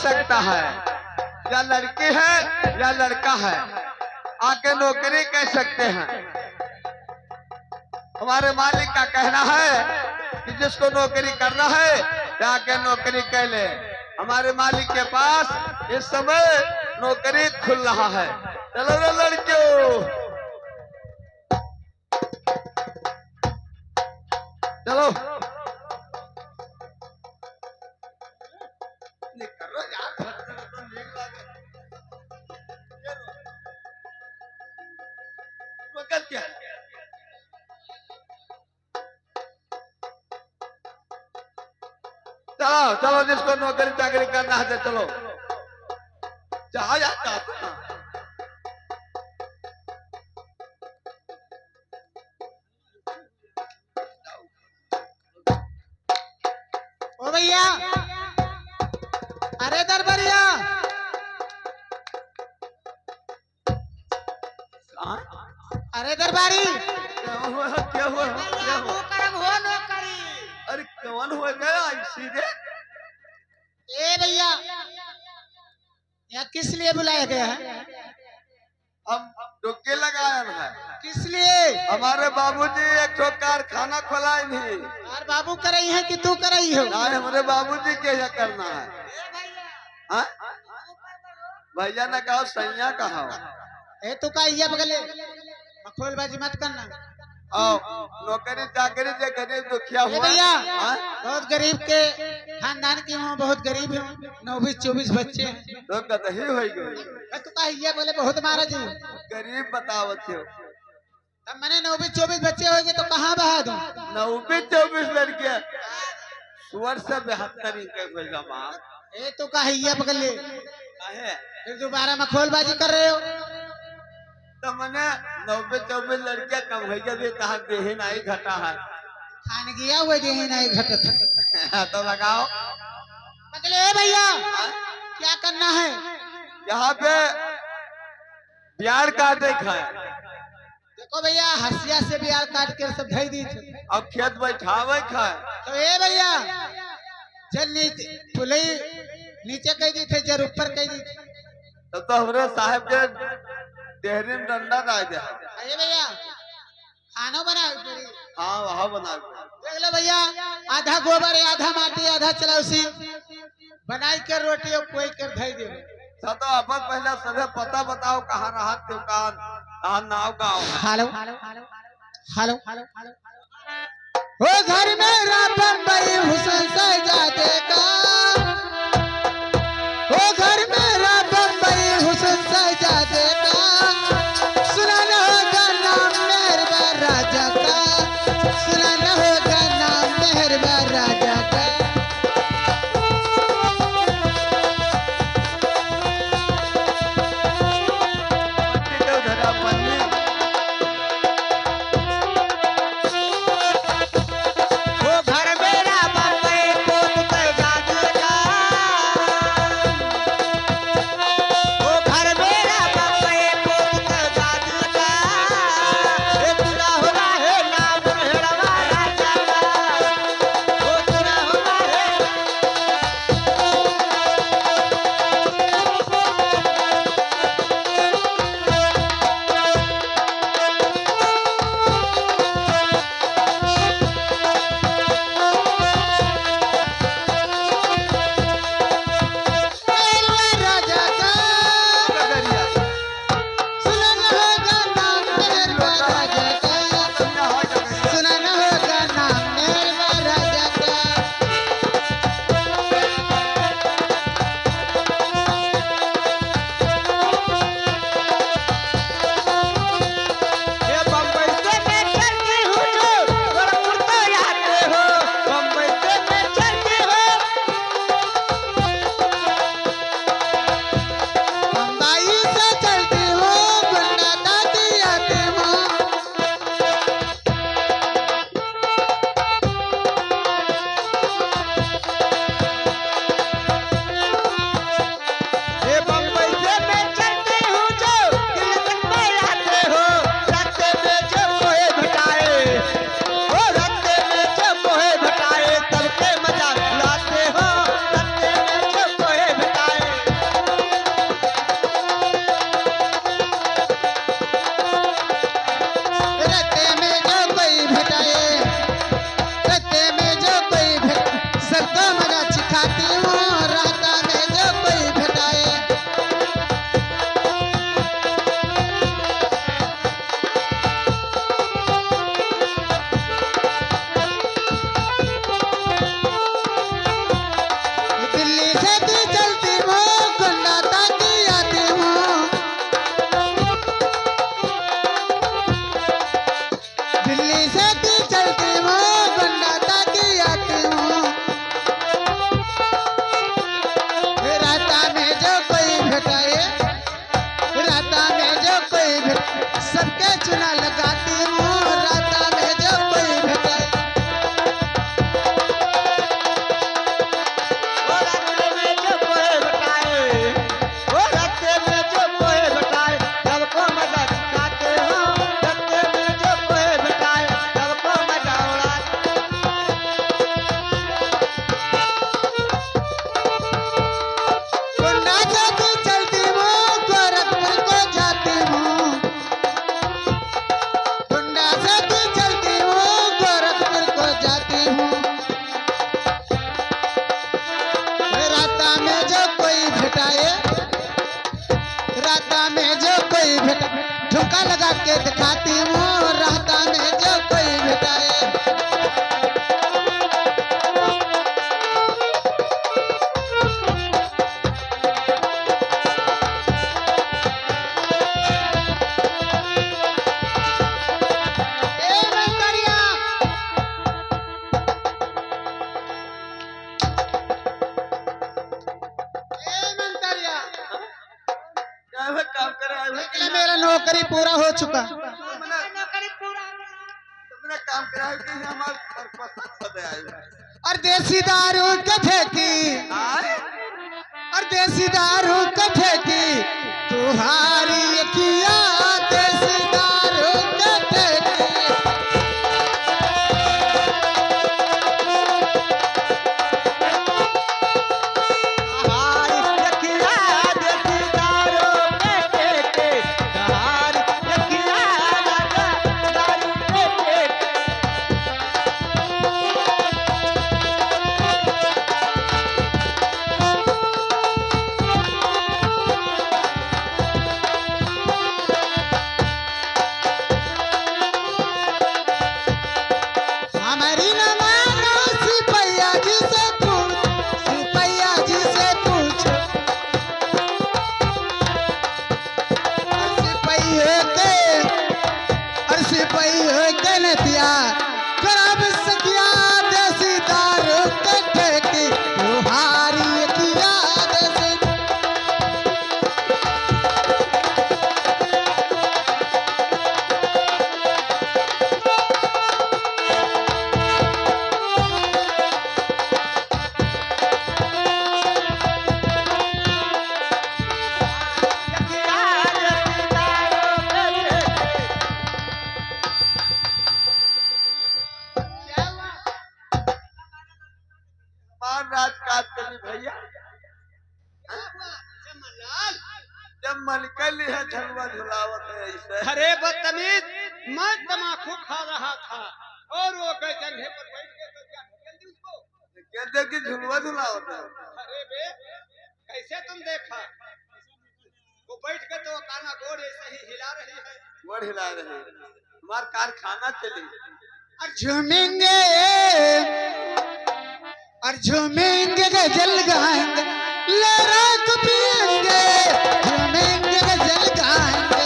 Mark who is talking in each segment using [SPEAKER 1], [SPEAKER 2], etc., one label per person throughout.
[SPEAKER 1] सकता है, या लड़की है या लड़का है, आके नौकरी कह सकते हैं। हमारे मालिक का कहना है कि जिसको नौकरी करना है जाके नौकरी कर ले। हमारे मालिक के पास इस समय नौकरी खुल रहा है। चलो रे लड़कियों, चलो निकलो यार, तो नीक लागे। वक्त क्या चलो चलो, जिसको नौकरी चाकरी करना है तो चलो, चाहो जाता।
[SPEAKER 2] ओ भैया, अरे दरबारिया, अरे दरबारी,
[SPEAKER 1] क्या हुआ क्या हुआ क्या हुआ?
[SPEAKER 2] वो करम हो नौकरी।
[SPEAKER 1] अरे कौन हो गया सीधे?
[SPEAKER 2] ए भैया, यहाँ किस लिए बुलाया गया है?
[SPEAKER 1] हम डुबकी लगाया है।
[SPEAKER 2] किस लिए?
[SPEAKER 1] हमारे बाबूजी एक ठो कारखाना खोलाई नहीं।
[SPEAKER 2] और बाबू करई है कि तू करई हो?
[SPEAKER 1] ना, हमारे बाबूजी के यह करना है। हाँ? भैया ने कहा सैया कहा।
[SPEAKER 2] ए तू का ये बगले मखोलबाजी मत करना।
[SPEAKER 1] नौकरी चाकरी जे गरीब दुखिया
[SPEAKER 2] ए
[SPEAKER 1] हुआ।
[SPEAKER 2] भैया,
[SPEAKER 1] हाँ?
[SPEAKER 2] बहुत गरीब के खानदान की हूँ, बहुत गरीब हूँ, 19-24 बच्चे हैं।
[SPEAKER 1] तो कतही हो गई।
[SPEAKER 2] तू का ये बोले बहुत महाराज जी।
[SPEAKER 1] गरीब बतावत हो।
[SPEAKER 2] तब मैंने 19-24 बच्चे होंगे तो कहाँ बहा दूं?
[SPEAKER 1] 19-24 लड़कियां सुअर से 72 के कोई जमा।
[SPEAKER 2] ए तू का ये बगले
[SPEAKER 1] काहे?
[SPEAKER 2] फिर दोबारा मखोलबाजी कर रहे हो?
[SPEAKER 1] तो मैंने 90-24 लड़कियां कम हो गई, कहा देहे नहीं घटा है।
[SPEAKER 2] खान गया हुए जे है नहीं घटत।
[SPEAKER 1] तो लगाओ।
[SPEAKER 2] बगले ए भैया, क्या करना है?
[SPEAKER 1] यहाँ पे प्यार काटे खाए
[SPEAKER 2] देखो भैया, हसिया से भी यार काट के सब धई दी थे।
[SPEAKER 1] और खेत बैठावे खाए।
[SPEAKER 2] तो ए भैया, जब नीचे फुलई नीचे कह दी थे, जर ऊपर कह दी थे।
[SPEAKER 1] तो हमरे साहब के देहरी में डंडा डाल दे।
[SPEAKER 2] ए भैया, खाना बना।
[SPEAKER 1] हाँ वहाँ बना
[SPEAKER 2] देख लो भैया, आधा गोबर आधा माटी आधा चलाउसी बनाई के रोटी और कोई कर धई दे।
[SPEAKER 1] तो अपन पहले सभी पता बताओ कहाँ रहा दुकान, कहाँ नाव गाँव।
[SPEAKER 2] हेलो हेलो, ओ घर मेरा बम्बई हुसैन सजादे का, ओ घर मेरा बम्बई हुसैन सजादे का, सुनाना होगा नाम मेहरबा राजा का, सुनाना होगा नाम मेहरबा राजा का। ओ घर मेरा बम्बई कोट के जादू लगा के दिखाती हूँ रास्ता में जो कोई भेटाए। ए मंतरिया, ए मंतरिया,
[SPEAKER 1] क्या है काम करे आए हुए
[SPEAKER 2] निकले मेरा नौकरी पूरा हो चुका।
[SPEAKER 1] तुमने काम करा है कि हमारे पर्पस बदे आए हुए
[SPEAKER 2] और देसी दारू के ठेकी,
[SPEAKER 1] आए
[SPEAKER 2] और देसी दारू के ठेकी तुम्हारी किया, देसी दारू के ठेकी।
[SPEAKER 3] कहारी यकिया देसी दारू के ठेके, कहारी यकिया राजा दारू के ठेके।
[SPEAKER 2] हमारी न मानो सिपैया जी से पूछ, सिपैया जी से पूछ। सिपैया के, और सिपैया के नतिया करब सकिया, देसी दारू के ठेकी तुम्हारी किया, देसी।
[SPEAKER 3] यकिया देसी दारू के ठेके।
[SPEAKER 1] हमार राजकाज करी भैया जब मलकल है झलवा झुलावत है ऐसे
[SPEAKER 2] अरे बदतमीज, मैं तम्बाकू खा रहा था और वो गए जंघे पर बैठ गए तो क्या ढकेल दी उसको?
[SPEAKER 1] कहते कि झुलवा झुलावत है
[SPEAKER 2] अरे बे, कैसे तुम देखा? वो बैठ के तो काना गोड़ ऐसे ही हिला रही है।
[SPEAKER 1] गोड़ हिला रहे हमार कारखाना चली
[SPEAKER 2] और झूमेंगे, और झूमेंगे गजल गाएंगे, लहरा को पिएंगे, झूमेंगे गजल गाएंगे।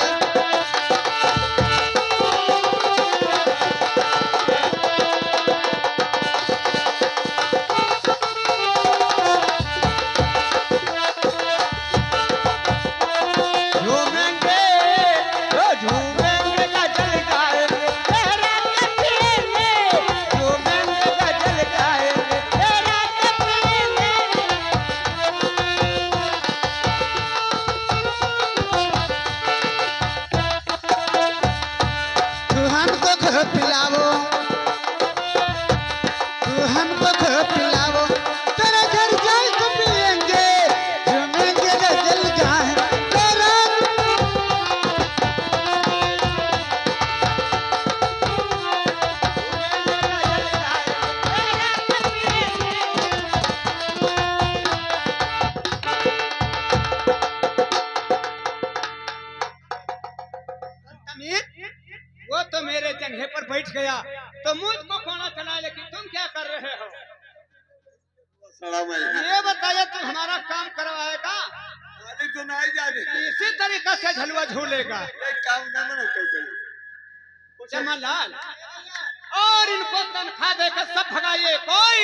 [SPEAKER 3] झूमेंगे ओ झूमेंगे गजल गाएंगे, तेरा कपिलेंगे। झूमेंगे गजल गाएंगे, तेरा कपिलेंगे।
[SPEAKER 2] तू हमको खो पिलावो, तू हमको खो पिलावो, तेरे घर जाए तो पिएंगे, झूमेंगे गजल गाएंगे, तेरा। तमीर, वो तो मेरे जंघे पर बैठ गया तो मुझको कोना चला, लेकिन तुम क्या कर रहे हो?
[SPEAKER 1] सड़ा मैं
[SPEAKER 2] ये बताइए, तुम हमारा काम करवाएगा?
[SPEAKER 1] मालिक तो नहीं जाने
[SPEAKER 2] इसी तरीका से झलवा झूलेगा
[SPEAKER 1] एक काम ना बना कहीं
[SPEAKER 2] जमालाल। और इनको तनख्वाह देकर सब भगाइए, कोई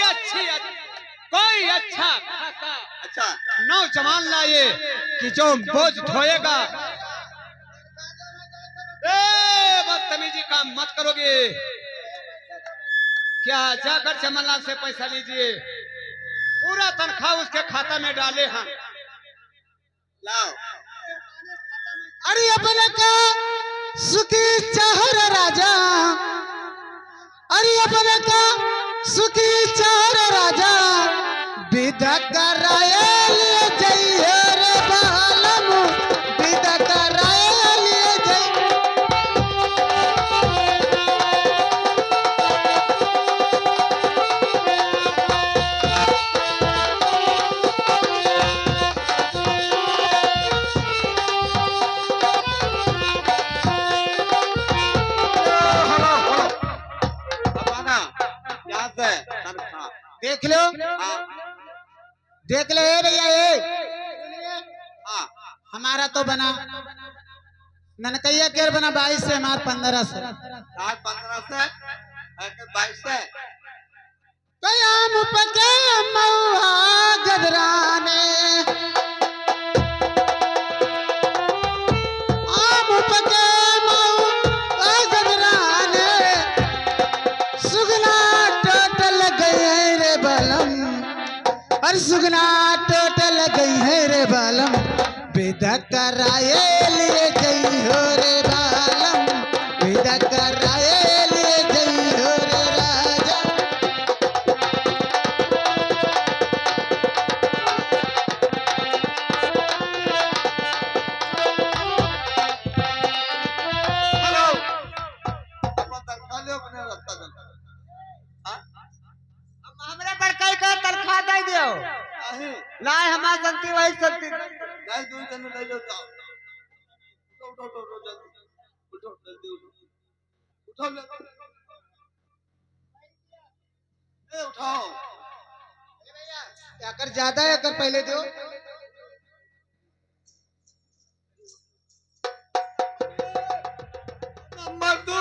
[SPEAKER 2] अच्छा खासा
[SPEAKER 1] अच्छा
[SPEAKER 2] नौजवान लाइए कि जो बोझ ढोएगा। ए, बदतमीजी काम मत करोगे क्या? जाकर जमालाल से पैसा लीजिए, पूरा तनख्वाह उसके खाता में डाले हम।
[SPEAKER 1] लाओ
[SPEAKER 2] अरे अपने का सुखी चाहर राजा, अरे अपने का सुखी चाहर राजा, विदा कराए लिए जाइए रे बालम, विदा कराए लिए जाइए। देख ले ए भैया ये
[SPEAKER 1] हाँ
[SPEAKER 2] हमारा तो बना ननकैया केर बना 22 से हमार 15 से
[SPEAKER 1] 15 से 22 से
[SPEAKER 2] कयाम पके मऊहा गदराने आम पके मऊहा गदराने सुगना टोटल गई है रे बलम और सुगना टोटल गई है रे बलम विदा कराए लिए गई हो रे बालम विदा कराए लिए गई हो रे राजा
[SPEAKER 1] हेलो अपन तनखा ले अपने रास्ता चल हाँ
[SPEAKER 3] हमरा बड़काई का तनख्वाह दे दियो
[SPEAKER 1] नहीं
[SPEAKER 3] नहीं हमार संती वही संती
[SPEAKER 1] नहीं दूर जन ले लो जाओ उठो जल्दी उठो जल्दी उठो ले ए उठाओ
[SPEAKER 2] अगर ज्यादा है अगर पहले दो
[SPEAKER 1] नंबर 2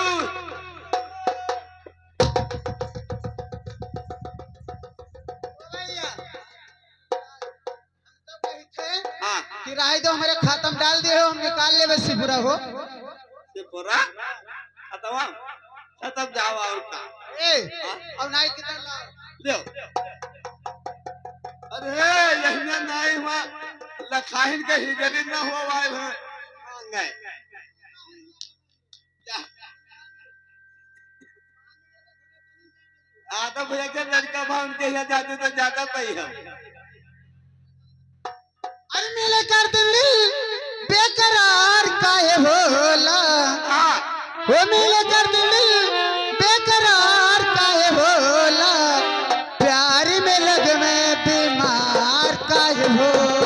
[SPEAKER 1] हाँ
[SPEAKER 2] किराए दो हमारे खाता में डाल दिए हो हम निकाल ले वैसे पूरा हो
[SPEAKER 1] ये पूरा खत्म खत्म जाओ और का
[SPEAKER 2] ए अब नहीं कितना लाओ
[SPEAKER 1] ले अरे यही नहीं हुआ लखाइन के हिजरी न हो वाले हैं गए आधा भैया के लड़का भाव उनके यहाँ जाते तो ज्यादा पई है
[SPEAKER 2] अरे मिले कर दिल्ली बेकरार काहे होला
[SPEAKER 1] हाँ
[SPEAKER 2] वो मिले कर दिल्ली बेकरार काहे होला प्यार में लग में बीमार काहे होला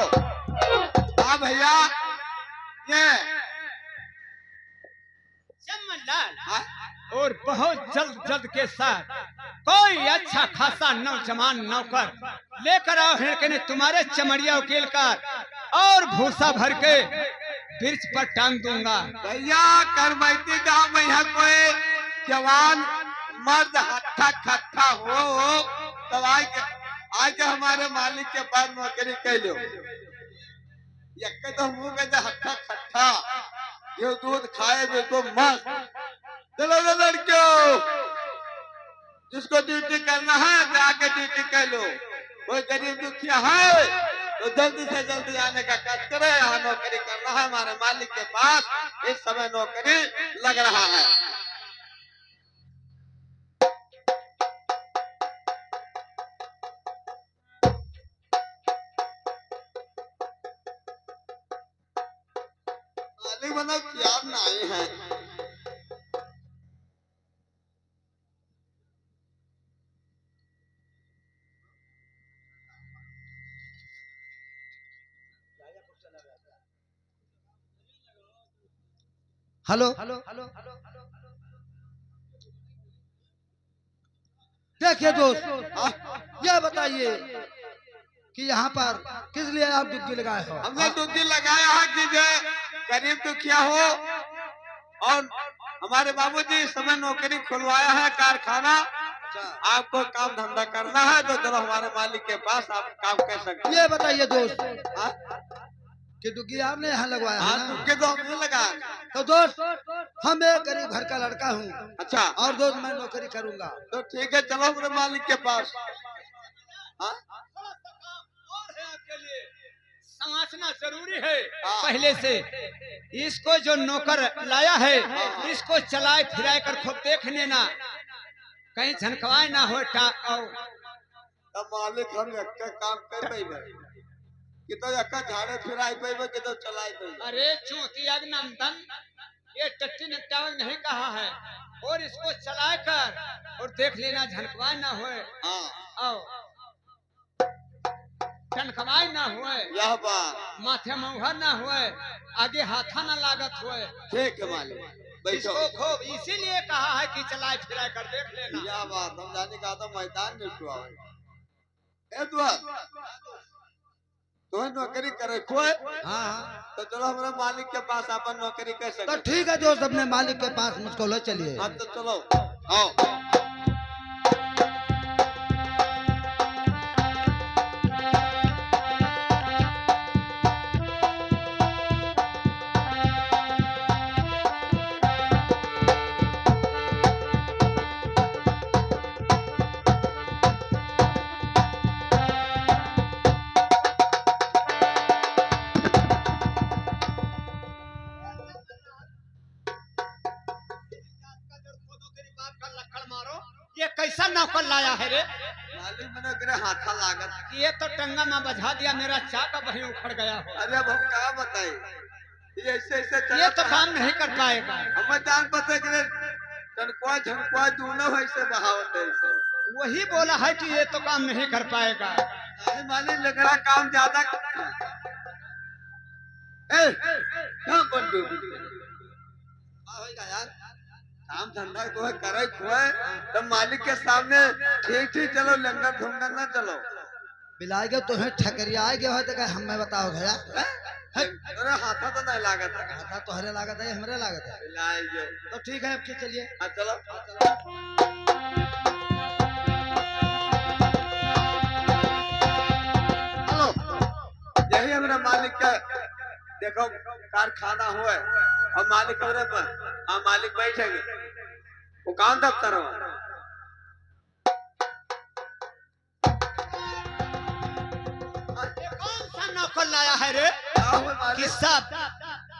[SPEAKER 1] हाँ भैया ये
[SPEAKER 3] चमनलाल
[SPEAKER 1] हाँ?
[SPEAKER 3] और बहुत जल्द के साथ कोई अच्छा खासा नौजवान नौकर लेकर आओ हिड़के ने तुम्हारे चमड़िया उकेल कर और भूसा भर के ब्रिज पर टांग दूंगा।
[SPEAKER 1] भैया करमैती गांव में यहाँ कोई जवान मर्द हट्ठा खट्ठा हो तब आज हमारे मालिक के पास नौकरी कर लो यक्के तो मुंह में हट्ठा खट्ठा ये दूध खाए तो मस्त चलो रे लड़कियों जिसको ड्यूटी करना है जाके ड्यूटी कर लो कोई गरीब दुखिया है तो जल्दी से जल्दी आने का कष्ट करे यहाँ नौकरी करना है हमारे मालिक के पास इस समय नौकरी लग रहा है मालिक बना क्या नहीं है
[SPEAKER 2] हेलो देखिए दोस्त ये बताइए कि यहाँ पर किस लिए आप डुबकी लगाए हो
[SPEAKER 1] हमने डुबकी लगाया है कि जो गरीब दुखिया हो और हमारे बाबूजी इस समय नौकरी खुलवाया है कारखाना आपको काम धंधा करना है तो चलो हमारे मालिक के पास आप काम कर सकते हैं
[SPEAKER 2] ये बताइए दोस्त
[SPEAKER 1] हाँ?
[SPEAKER 2] कि डुबकी आपने यहाँ लगवाया है
[SPEAKER 1] हाँ
[SPEAKER 2] ना?
[SPEAKER 1] डुबकी तो हमने लगा
[SPEAKER 2] तो दोस्त हम एक गरीब घर का लड़का हूँ
[SPEAKER 1] अच्छा
[SPEAKER 2] और दोस्त मैं नौकरी करूंगा
[SPEAKER 1] तो ठीक है चलो हमारे मालिक के पास हाँ?
[SPEAKER 3] समझना जरूरी है
[SPEAKER 1] हाँ।
[SPEAKER 3] पहले से इसको जो नौकर लाया है इसको चलाए फिराए कर खूब देख लेना कहीं झनकवाए ना हो
[SPEAKER 1] तब मालिक हम यक्का काम कर पाइबे कि तो यक्का झाड़े फिराई पाइबे कि तो चलाई पाइबे
[SPEAKER 3] अरे चूती अभिनंदन ये टट्टी निपटावे नहीं कहा है और इसको चलाए कर और देख लेना झनकवाए ना होए
[SPEAKER 1] हाँ
[SPEAKER 3] आओ टनकवाए ना हुए
[SPEAKER 1] यह बात
[SPEAKER 3] माथे मुहर ना हुए आगे हाथा ना लागत हुए।
[SPEAKER 1] ठीक है मालिक, बैठो।
[SPEAKER 3] इसको खूब इसीलिए कहा है कि चलाए फिराए कर देख लेना।
[SPEAKER 1] क्या बात, हम जाने कहा था मैदान में छुआ ए दुआ तो नौकरी करे खोए।
[SPEAKER 2] हाँ हाँ,
[SPEAKER 1] तो चलो हमारे मालिक के पास अपन नौकरी कर
[SPEAKER 2] तो
[SPEAKER 1] सकते।
[SPEAKER 2] ठीक है दोस्त, अपने मालिक के पास मुझको ले चलिए।
[SPEAKER 1] हाँ तो चलो आओ।
[SPEAKER 3] ये कैसा नौकर लाया है रे?
[SPEAKER 1] मालिक मैंने करे हाथा लागत।
[SPEAKER 3] कि ये तो टंगा में बजा दिया, मेरा चाका वहीं उखड़ गया हो।
[SPEAKER 1] अरे अब हम क्या बताए, ये ऐसे ऐसे
[SPEAKER 3] ये तो काम नहीं कर पाएगा।
[SPEAKER 1] हम जान पता करे तनख्वाह झनख्वाह दोनों ऐसे बहावत है ऐसे।
[SPEAKER 3] वही बोला है कि ये तो काम नहीं कर पाएगा।
[SPEAKER 1] अरे मालिक लग रहा काम ज्यादा क्या बन होगा यार, काम धंधा तो है करे खोए तो मालिक के सामने ठीक ठीक चलो, लंगर ढूंढकर ना चलो।
[SPEAKER 2] बिलाएगे तुम्हें ठकरिया आएगे हो तो हमें बताओ भैया।
[SPEAKER 1] अरे हाथा तो नहीं लागत है।
[SPEAKER 2] हाथा तो हरे लागत है, हमरे लागत है।
[SPEAKER 1] लाइए
[SPEAKER 2] तो ठीक है, अब के चलिए।
[SPEAKER 1] हाँ चलो। हेलो, यही हमारा मालिक का देखो कारखाना हुआ है और मालिक कमरे पर, हाँ मालिक बैठेंगे। वो कौन दफ्तर हो?
[SPEAKER 3] ये कौन सा नौकर लाया है रे? कि
[SPEAKER 1] मालिक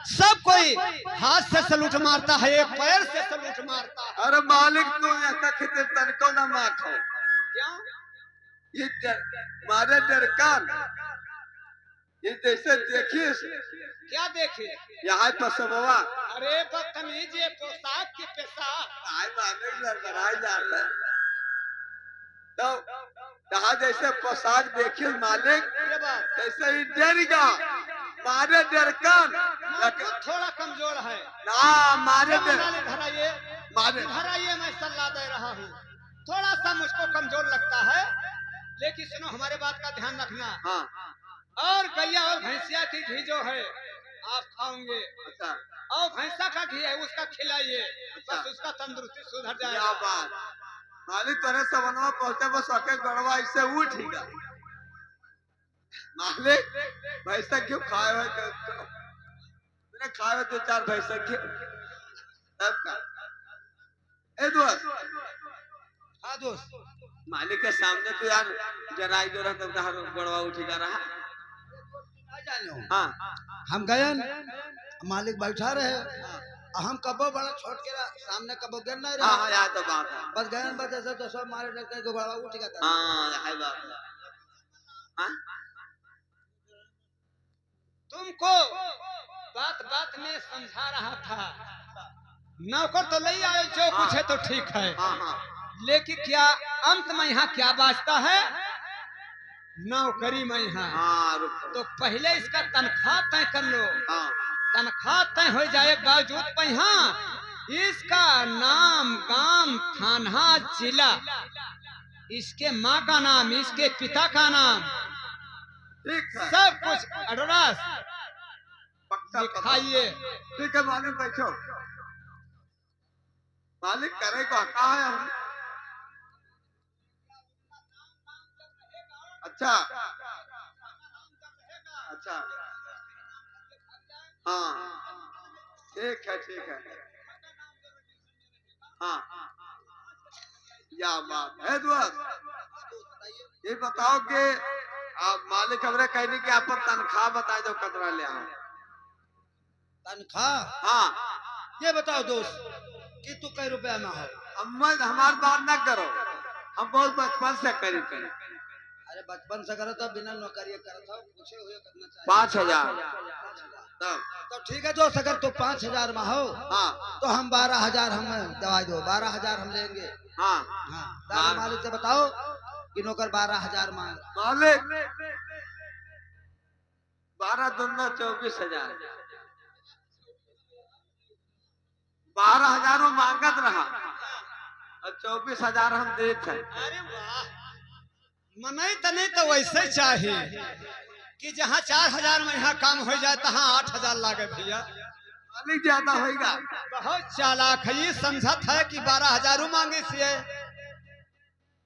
[SPEAKER 3] सब कोई हाथ से सलूट मारता है, एक पैर से सलूट मारता है।
[SPEAKER 1] अरे मालिक तू ऐसा कितने तनको ना मार हो।
[SPEAKER 3] क्यों?
[SPEAKER 1] मारे डरकान ये जैसे देखिए
[SPEAKER 3] क्या देखे?
[SPEAKER 1] यहाँ पसबवा
[SPEAKER 3] अरे बदतमीज, ये पोशाक की पेशा।
[SPEAKER 1] आए माने लड़बड़ाए जाता है। तो कहा जैसे पोशाक देखिए मालिक
[SPEAKER 3] ये बात
[SPEAKER 1] जैसे ही डरेगा मारे डरकान
[SPEAKER 3] तो थोड़ा कमजोर है
[SPEAKER 1] ना मारे डर
[SPEAKER 3] इधर आइए,
[SPEAKER 1] मारे
[SPEAKER 3] इधर आइए, मैं सलाह दे रहा हूँ। थोड़ा सा मुझको कमजोर लगता है, लेकिन सुनो हमारे बात का ध्यान रखना।
[SPEAKER 1] हाँ
[SPEAKER 3] और गैया और भैंसिया की घी जो है आप खाओगे,
[SPEAKER 1] अच्छा
[SPEAKER 3] और भैंसा का घी है उसका खिलाइए, बस उसका तंदुरुस्ती सुधर
[SPEAKER 1] क्या
[SPEAKER 3] जाएगा।
[SPEAKER 1] बात मालिक तेरे सबनवा पहुंचे बस आके गड़वा इससे उठेगा। मालिक भैंसा क्यों खाए हुए मैंने खाए हुए 2-4 भैंसा क्यों तब का ए दोस्त।
[SPEAKER 2] हाँ दोस्त,
[SPEAKER 1] मालिक के सामने तो यार जरा जो रहा तब कहा गड़वा उठेगा रहा। हाँ
[SPEAKER 2] हम गए, मालिक बैठा रहे, हम कबो बड़ा छोट के सामने कबो गिर नहीं
[SPEAKER 1] हाँ हाँ
[SPEAKER 2] रहे,
[SPEAKER 1] यार तो बात है।
[SPEAKER 2] बस गए बस ऐसे तो सब मारे डरते को बड़ा उठ गया था।
[SPEAKER 1] हाँ यही बात है। हाँ
[SPEAKER 3] तुमको बात बात में समझा रहा था। नौकर तो ले आए, जो कुछ है तो ठीक है,
[SPEAKER 1] हाँ हाँ
[SPEAKER 3] लेकिन क्या अंत में यहाँ क्या बाजता है? नौकरी में यहाँ।
[SPEAKER 1] हाँ रुको
[SPEAKER 3] तो पहले इसका तनख्वाह तय कर लो।
[SPEAKER 1] हाँ
[SPEAKER 3] तनख्वाह तय हो जाए बावजूद पर यहाँ इसका नाम, गांव, थाना, जिला, इसके माँ का नाम, इसके पिता का नाम,
[SPEAKER 1] ठीक है
[SPEAKER 3] सब कुछ एड्रेस
[SPEAKER 1] पक्का
[SPEAKER 3] दिखाइए।
[SPEAKER 1] ठीक है मालिक बैठो। मालिक करे को कहा है हम। अच्छा अच्छा हाँ ठीक है ठीक है। हाँ क्या बात है दोस्त, ये बताओ कि आप मालिक हमरे कहने की आप तनख्वाह बताए दो कतरा ले आओ।
[SPEAKER 2] तनख्वाह
[SPEAKER 1] हाँ
[SPEAKER 2] ये बताओ दोस्त कि तू कई रुपया में हो?
[SPEAKER 1] हमारी बात ना करो, हम बहुत बचपन से करी थे।
[SPEAKER 2] अरे बचपन से करो तो बिना नौकरी करे था, पूछे हुए करना चाहिए।
[SPEAKER 1] 5,000 तब
[SPEAKER 2] तो ठीक है दोस्त, अगर तू 5,000 में हो
[SPEAKER 1] हाँ
[SPEAKER 2] तो हम 12,000 हमें दवाई दो, 12,000 हम लेंगे।
[SPEAKER 1] हाँ
[SPEAKER 2] हाँ, दादा मालिक से बताओ कि नौकर 12,000 मांग।
[SPEAKER 1] मालिक 12 दूना 24,000 12,000 मांगत रहा और 24,000 हम देते हैं।
[SPEAKER 3] अरे वाह, मनई तने तो वैसे चाहिए कि जहाँ 4,000 में यहाँ काम हो जाए तहाँ 8,000 लागे भैया।
[SPEAKER 1] मालिक ज्यादा होगा।
[SPEAKER 3] बहुत चालाक है, ये समझत है कि 12,000 मांगे से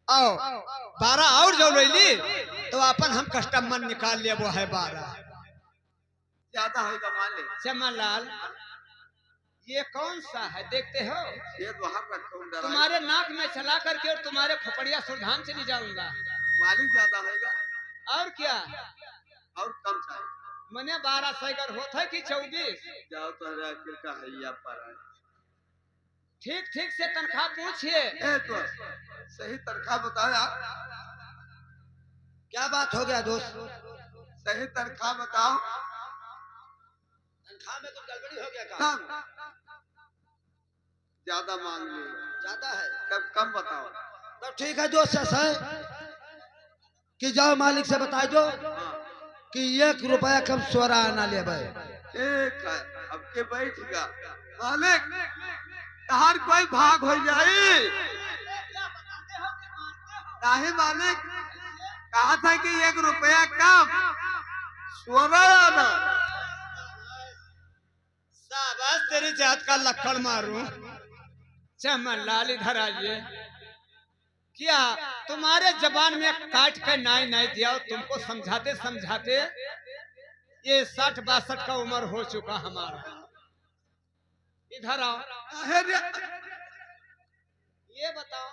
[SPEAKER 3] आओ 12 और जो ले तो अपन हम कस्टमर निकाल लिए, वो है 12।
[SPEAKER 1] ज्यादा होगा मालिक।
[SPEAKER 3] चमनलाल, ये कौन सा है देखते हो?
[SPEAKER 1] ये बाहर रखो जरा।
[SPEAKER 3] तुम्हारे नाक में चला करके और तुम्हारे खोपड़िया सुरधाम से ले जाऊंगा।
[SPEAKER 1] मालिक ज्यादा होगा।
[SPEAKER 3] और क्या?
[SPEAKER 1] और कम चाहिए।
[SPEAKER 3] मने 12 सैगर होता है कि 24?
[SPEAKER 1] जाओ तो आखिर का हैया पर है।
[SPEAKER 3] ठीक ठीक से तनख्वाह पूछिए।
[SPEAKER 1] ए तो सही तनख्वाह बताया।
[SPEAKER 2] क्या बात हो गया दोस्त?
[SPEAKER 1] सही तनख्वाह बताओ।
[SPEAKER 2] तनख्वाह में तो गड़बड़ी हो गया का?
[SPEAKER 1] कम ज्यादा मांग ली।
[SPEAKER 2] ज्यादा है।
[SPEAKER 1] कब कम बताओ।
[SPEAKER 2] तब ठीक है दोस्त, ऐसा है कि जाओ मालिक से बता दो
[SPEAKER 1] हाँ
[SPEAKER 2] कि 1 रुपया कम स्वरा आना ले भाई।
[SPEAKER 1] ठीक है, अब के बैठेगा मालिक। हर कोई भाग हो जाए। नहीं मालिक, कहा था कि 1 रुपया कम 16 आना।
[SPEAKER 3] शाबाश, तेरी जात का लक्कड़ मारूं। चमनलाल इधर आइए। क्या तुम्हारे जबान में काट के नाई नहीं दिया? तुमको समझाते समझाते ये 60-62 का उम्र हो चुका हमारा। इधर आओ। ये बताओ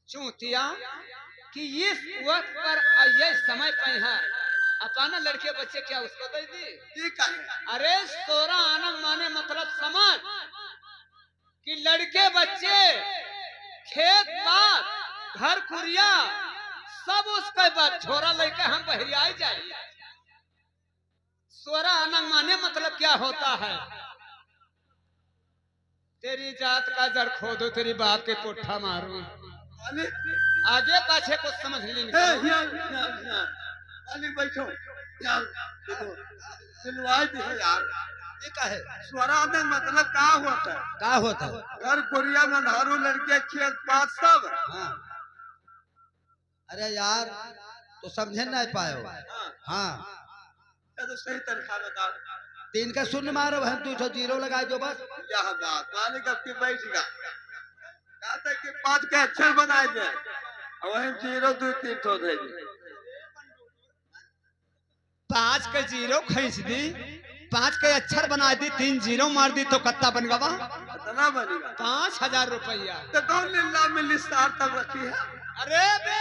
[SPEAKER 3] चूतिया कि इस वक्त पर ये समय पे है अपना लड़के बच्चे क्या उसको दे दी?
[SPEAKER 1] ठीक है।
[SPEAKER 3] अरे 16 आना माने मतलब समझ कि लड़के बच्चे खेत बात घर कुरिया सब उसके बाद छोरा लेके हम बहरिया जाए। 16 आना माने मतलब क्या होता है? तेरी जात का जड़ खोदो, तेरी बाप के पुट्ठा मारूं। आगे पाछे कुछ समझ लेंगे।
[SPEAKER 1] मालिक बैठो यार, देखो सुनवाई दी है यार।
[SPEAKER 2] ये का है?
[SPEAKER 1] स्वरा में मतलब क्या होता है?
[SPEAKER 2] का होता है?
[SPEAKER 1] घर कोरिया में धारू लड़के खेत पात सब।
[SPEAKER 2] हाँ। अरे यार तो समझे नहीं पाए हो। हाँ
[SPEAKER 1] तो सही तरीका बताओ।
[SPEAKER 2] 3 का शून्य मारो हम 2 जीरो लगाए दो बस।
[SPEAKER 1] यह बात मालिक अब की बैठेगा। कहा था कि 5 के अक्षर बनाए दे और वही 0 2 3 ठो दे दी।
[SPEAKER 3] 5 के 0 खींच दी, 5 के अक्षर बना दी, 3 0 मार दी तो कत्ता बन गवा।
[SPEAKER 1] कितना बनेगा?
[SPEAKER 3] 5,000 रुपया।
[SPEAKER 1] तो कौन लिल्ला में लिस्तार तब रखी है?
[SPEAKER 3] अरे बे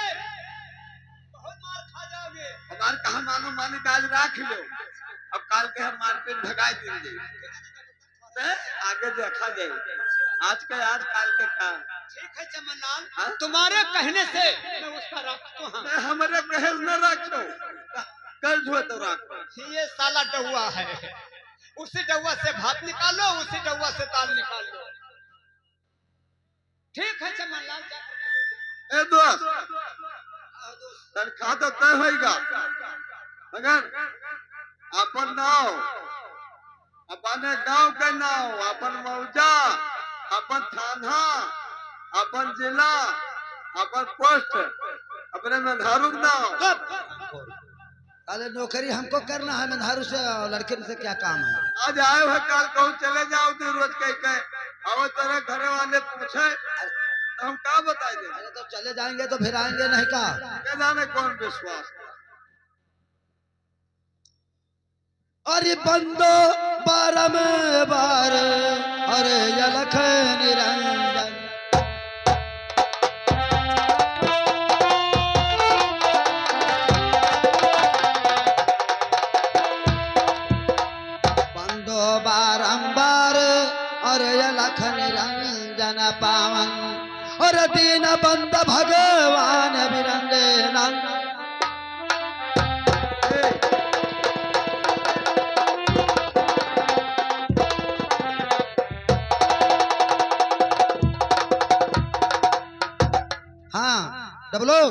[SPEAKER 3] बहुत मार खा जाओगे।
[SPEAKER 1] हमारे कहा मानो मालिक आज राख लो, अब काल के हम मार्केट भगाई देंगे। आगे देखा जाए। आज का आज काल के काम।
[SPEAKER 3] ठीक है चमनलाल, तुम्हारे कहने से मैं उसका रखता हूं।
[SPEAKER 1] मैं हमारे कहेल न रखो, कर्ज हो तो रखो।
[SPEAKER 3] ये साला डहुआ है, उसी डहुआ से भात निकालो, उसी डहुआ से ताल निकाल लो। ठीक है चमनलाल।
[SPEAKER 1] ए दोस्त, तनख्वाह तो तय होगा, मगर अपन नाव, अपने गांव के नाव, अपन मौजा, अपन थाना, अपन जिला, अपन पोस्ट, अपने मेधारू नाव।
[SPEAKER 2] अरे नौकरी हमको करना है, मेधारू से लड़के से क्या काम है?
[SPEAKER 1] आज आए हो कल कहूँ चले जाओ तो रोज कह आओ तेरे घरे वाले पूछे तो हम क्या बताए दे?
[SPEAKER 2] अरे तो चले जाएंगे तो फिर आएंगे नहीं का?
[SPEAKER 1] क्या जाने कौन विश्वास।
[SPEAKER 2] अरे बंदो बारम बार अरे यलख निरंजन बंदो बारंबार अरे यलख निरंजन पावन और दीन बंद भगवान बिरंजन। हाँ डबलो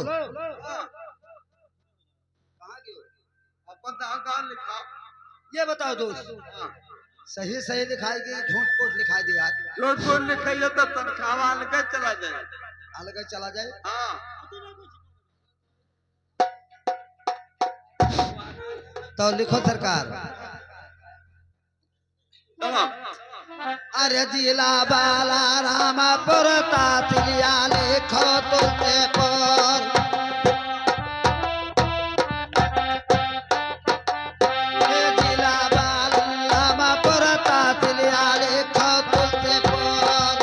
[SPEAKER 1] अपन गाँव लिखा।
[SPEAKER 2] ये बताओ दोस्त, सही सही लिखाई गई, झूठ फूट लिखाई दी यार।
[SPEAKER 1] झूठ फूट लिखाइए तो तनख्वाह अलग चला जाए।
[SPEAKER 2] अलग चला जाए।
[SPEAKER 1] हाँ
[SPEAKER 2] तो लिखो सरकार।
[SPEAKER 1] हाँ।
[SPEAKER 2] अरे जिला बाला रामपुर तातिलिया लिखो तुलसीपुर। जिला बाला रामपुर तातिलिया लिखो तुलसीपुर।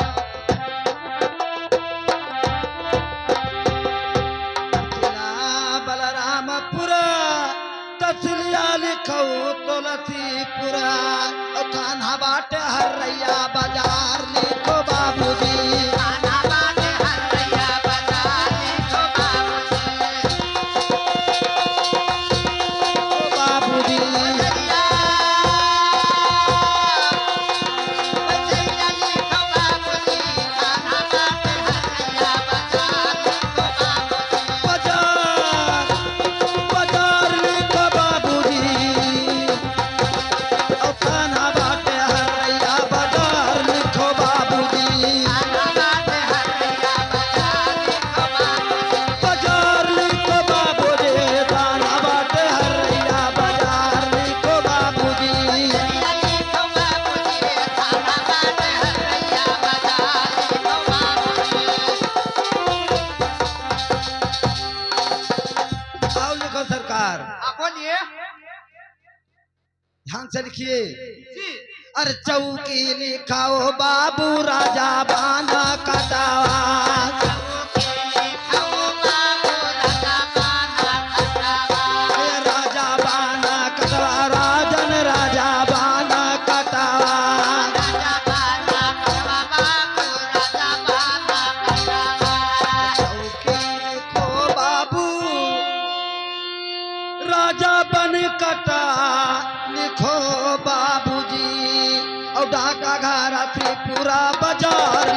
[SPEAKER 2] जिला बलरामपुर तसिलिया लिखो तुलसीपुर। थाना बाटे हरैया बाजार लिखो बाबूजी। थाना बाटे हरैया बाजार लिखो बाबूजी। सरकार
[SPEAKER 3] बोलिए
[SPEAKER 2] ध्यान से लिखिए। अरे चौकी लिखाओ बाबू राजा बाना कटावा। राजा बाना कटावा राजन राजा बाना कटावा। चौकी लिखो बाबू राजा बन कटा लिखो बाबूजी। और ढाका घारा त्रिपुरा बाजार